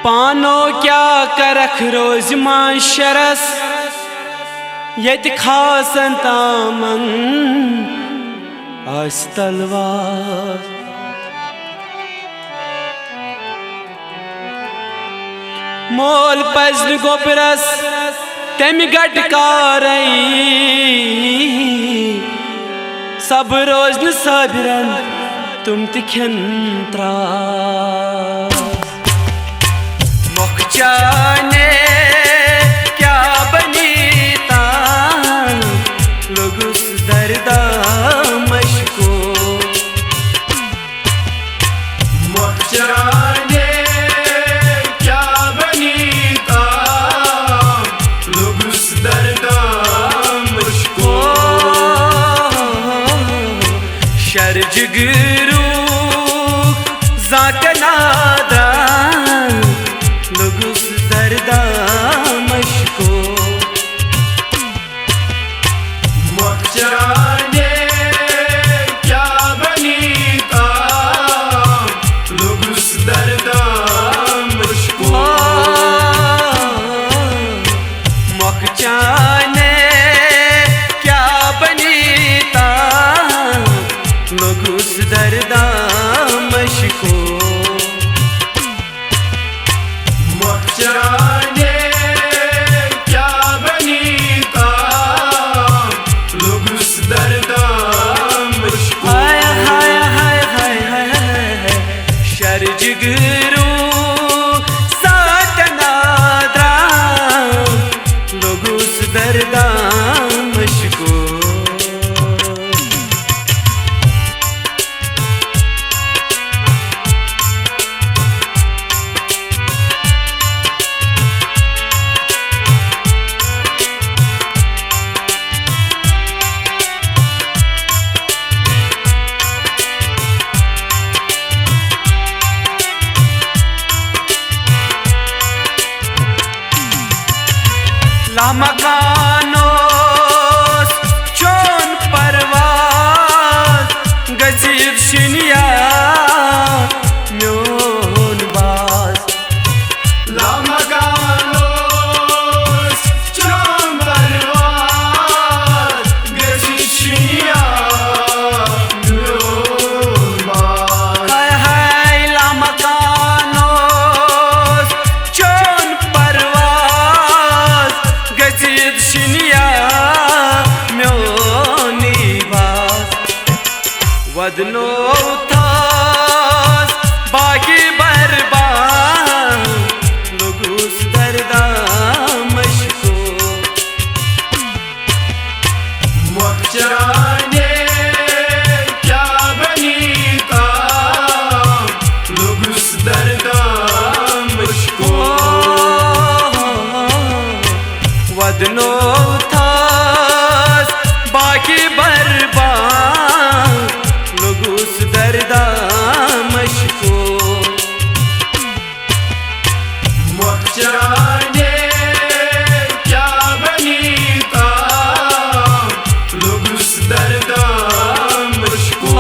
पानो क्या करख रोज माशरस यत खासन तामन आस तलवार मोल पजन गोपरस तम गटकार सब रोज न साबिरन तुम तिखन त्रास मुखचाने क्या बनीता लोगुस दर्दा मशको मुखचाने क्या बनीता लोगुस दर्दा मशको शर्जगरू जाकनादा लोगुस दर्दा मशको मुखचाने क्या बनीता लोगुस दर्दा मशको मुखचाने क्या बनीता लोगुस दर्दा मशको मुखचाने क्या बनीता लोगुस दर्दा मशको हाय हाय हाय हाय हाय शर्जगरू साकनाद्रा लोगुस दर्दा मशको लामकानोस चोन परवाज गजीर शिनिया म्योन बाज लामकानोस चोन परवाज गजीर शिनिया म्योन बाज हाय हाय लामकानोस चोन परवाज गजीर शिनिया म्योनी बाज वदनो थास बाकी बर्बाद लोगुस दर्दा मशको मुखचाने क्या बनीता लोगुस दर्दा मशको वदनो थास बाकी बर्बाद लोगुस दर्दा मशको मुखचाने क्या बनीता लोगुस दर्दा मशको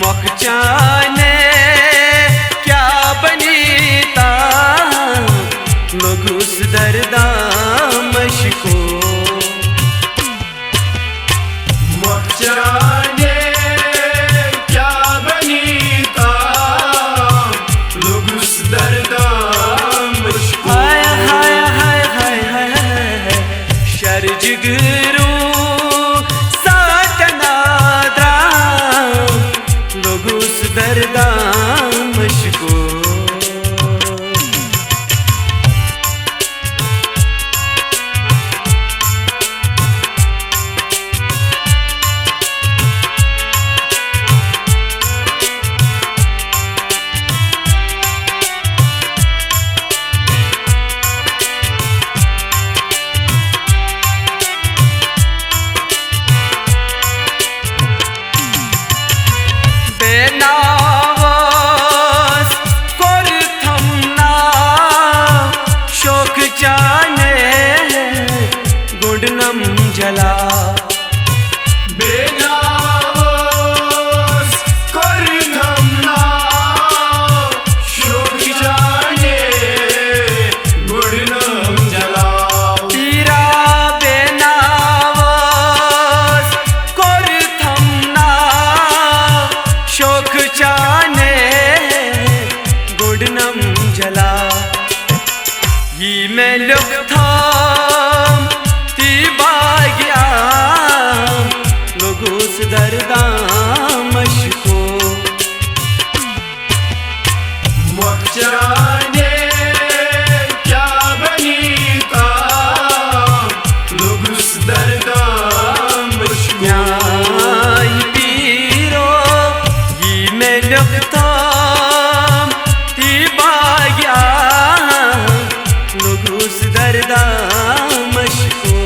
मुखचाने क्या बनीता लोगुस दर्दा मशको मुखचाने क्या बनीता लोगुस दर्दा मशको हाय हाय हाय हाय हाय शर्जगरू साकनाद्रा लोगुस दर्दा मशको बेनावास कोर थमना शोक जाने गुंडनम जला बेनावास कर थमना दर्दा मुश्को न्याय पीरो ये मैं लिखता थी बाग्या लोग उस दर्दा मुश्को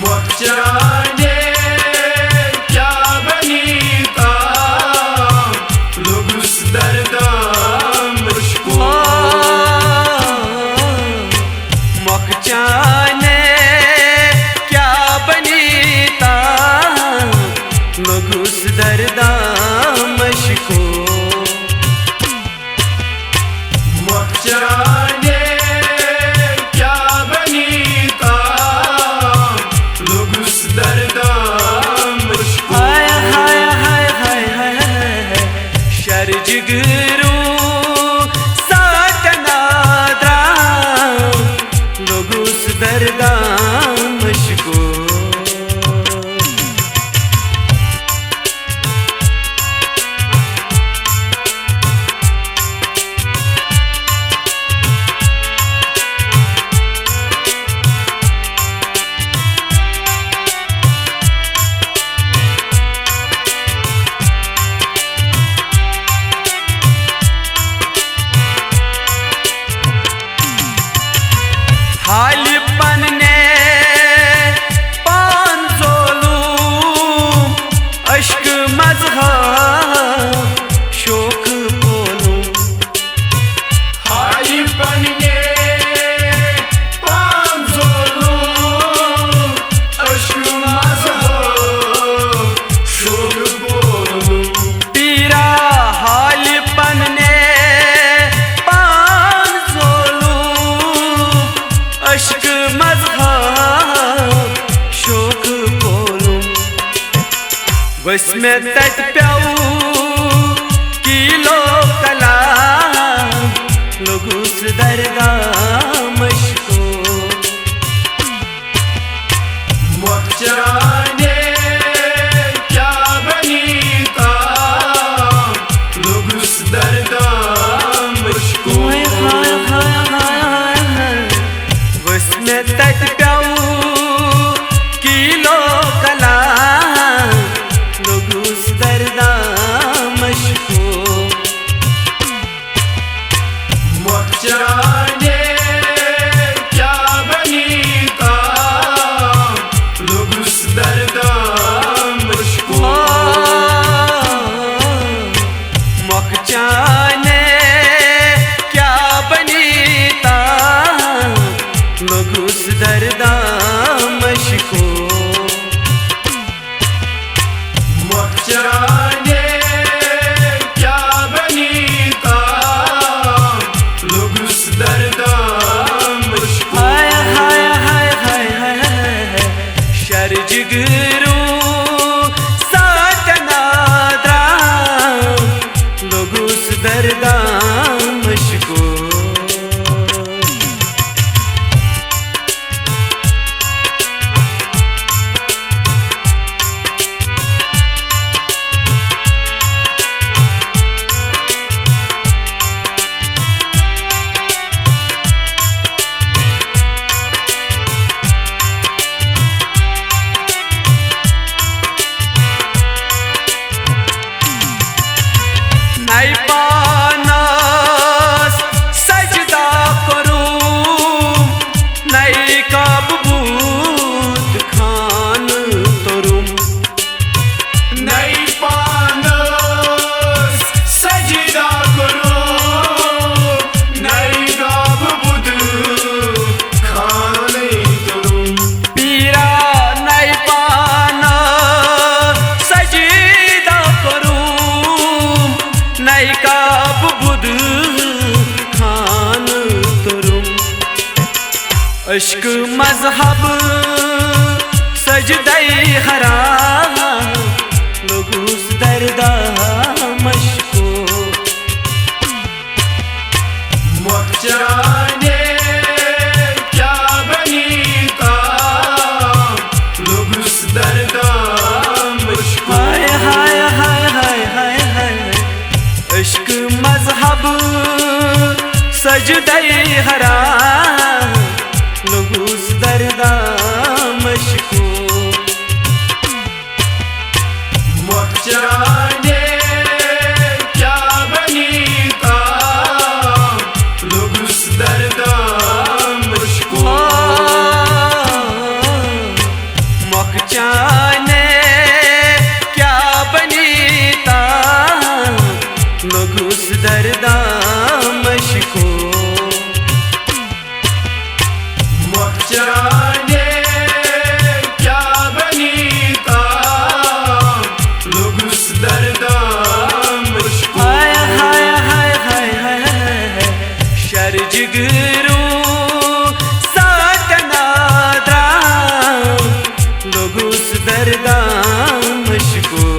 मोहचराने क्या बनीता लोग उस दर्दा मुश्को मोहचाने क्या बनीता लोग उस दर्दा मुश्को मोहचराने क्या बनीता लोग उस दर्दा मुश्को हाय हाय हाय हाय हाय हाय शर जिगरू साटनाद्रा लोग उस दर्दा मुश्को हालिपन ने पान जोलू अश्क मजहब शोक बोलू हालिपन ने पांचोलू अश्क मजहब शोक बोलू पीरा हालिपन ने पान जोलू अश्क मजहब शोक बोलू बस में तट प्याऊ किलो कला लोग उस दरगा मुश्को मोहचराने क्या बनीता लोग उस दर्दा मुश्को हाय हाय हाय हाय हाय बस में तट प्याऊ किलो कला लोग उस दरदा मुश्को मोहचराने क्या बनीता लोग उस दर्दा मुश्को मोहचाने क्या बनीता लोग उस दरदा मुश्को मोहचराने क्या बनीता लोग उस दर्दा मुश्को हाय हाय हाय हाय हाय हाय शर जिगरू साटनाद्रा लोग उस दरदा मुश्को नहीं पानस सजदा करूं नहीं कब बूत खान तरुम नहीं पानस सजदा करो नहीं गाब बुध खाने तुम पीरा नहीं पानस सजदा करूं नहीं कब बुध खान तरुम अश्क मजहब सजदई हरा लोग उस दरदा मुश्को मोहचराने क्या बनीता लोग उस दर्दा मुश्को हाय हाय हाय हाय हाय हाय अश्क मजहब सजदई हरा लोग उस दर्दा मशको मोहचराने क्या बनीता लोग उस दर्दा मुझको मोहचाने क्या बनीता लोग उस दर्दा मशको मोहचराने क्या बनीता लोग उस दर्दा मुझको हाय हाय हाय हाय हाय हाय शर जिगरू साकनाद्रा लोग उस दर्दा मशको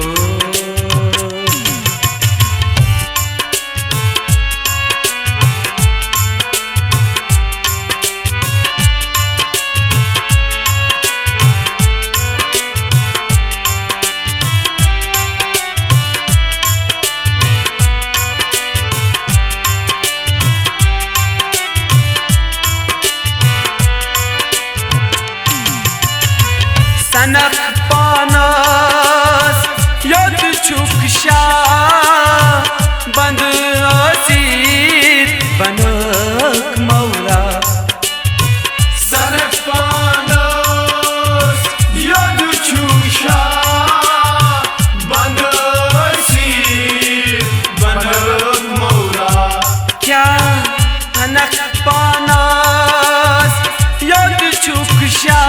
सनक पानस यद चुकशा बंद असीत बनक मौला सनक पानस यद चुकशा बंद असीत बनक मौला क्या सनक पानस यद चुकशा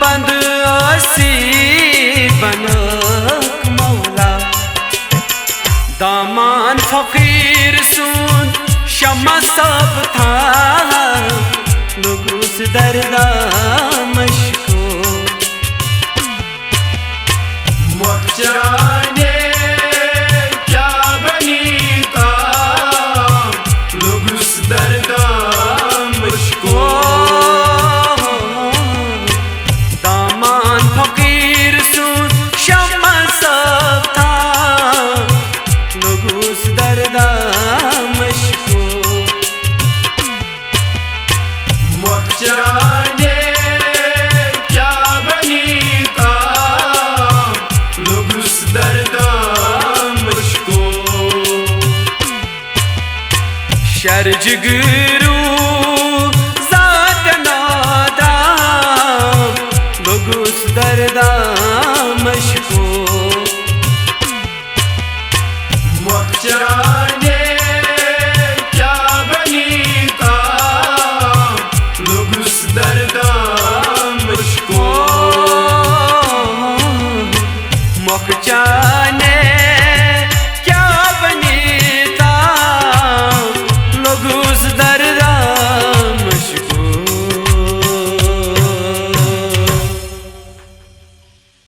बंद असीत बनक मौला दामान फकीर सुन शमा सब था लोग उस दर्दा मशको मोहचराने क्या बनीता लोग उस दर्दा मुझको दामान फकीर सुन शमा सब था लोग उस दर्दा मशको मोहचराने क्या बनीता लोग उस दर्दा मुझको शर जिगरू साकनादा लोग उस दर्दा मशको मोहचराने क्या बनीता लोग उस दर्दा